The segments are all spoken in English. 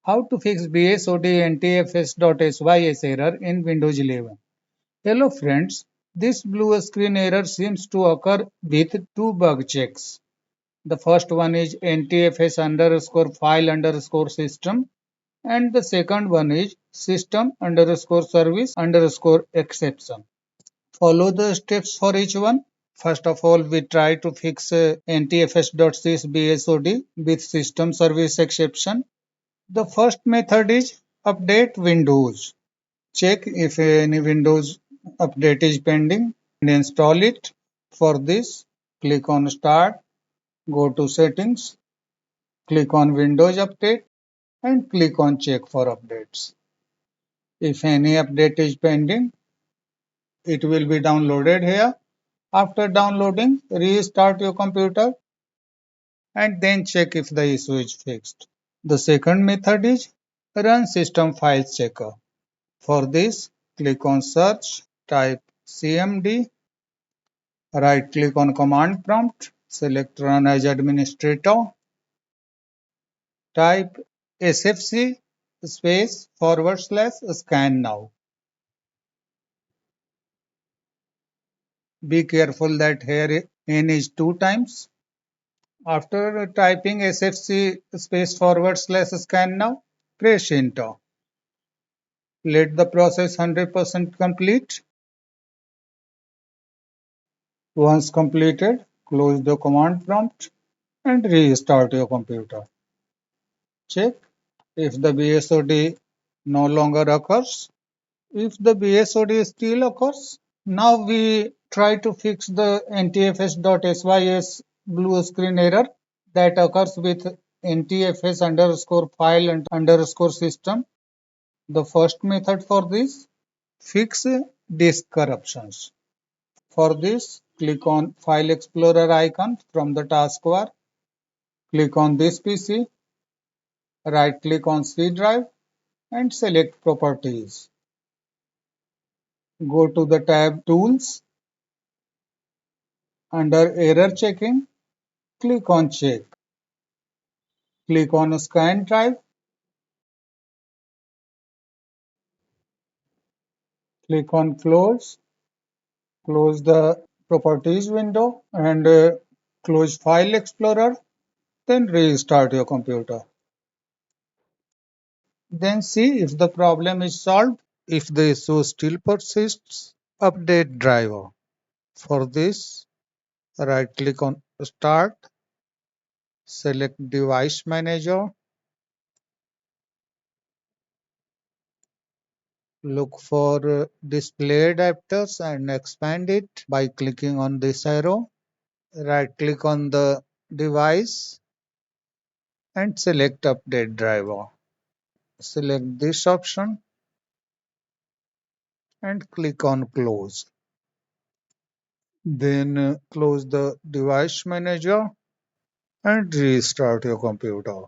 How to fix BSOD Ntfs.sys error in Windows 11. Hello friends, this blue screen error seems to occur with two bug checks. The first one is ntfs underscore file underscore system, and the second one is system underscore service underscore exception. Follow the steps for each one. First of all, we try to fix ntfs.sys BSOD with system service exception. The first method is update Windows. Check if any Windows update is pending and install it. For this, click on Start, go to Settings, click on Windows Update and click on Check for updates. If any update is pending, it will be downloaded here. After downloading, restart your computer and then check if the issue is fixed. The second method is Run System Files Checker. For this, click on Search, type cmd, right click on Command Prompt, select Run as Administrator, type sfc space / scan now. Be careful that here n is 2 times. After typing sfc space / scan now, press enter. Let the process 100% complete. Once completed, close the command prompt and restart your computer. Check if the BSOD no longer occurs. If the BSOD still occurs, now we try to fix the ntfs.sys blue screen error that occurs with ntfs underscore file underscore system. The first method for this, fix disk corruptions. For this, click on File Explorer icon from the taskbar. Click on this PC, right click on C drive and select Properties. Go to the tab Tools. Under Error Checking, click on Check. Click on Scan Drive. Click on Close. Close the Properties window and close File Explorer. Then restart your computer. Then see if the problem is solved. If the issue still persists, update driver. For this, right click on Start, select Device Manager, look for Display Adapters and expand it by clicking on this arrow. Right click on the device and select Update Driver. Select this option and click on Close. Then close the Device Manager and restart your computer.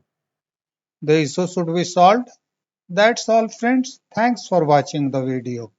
The issue should be solved. That's all friends. Thanks for watching the video.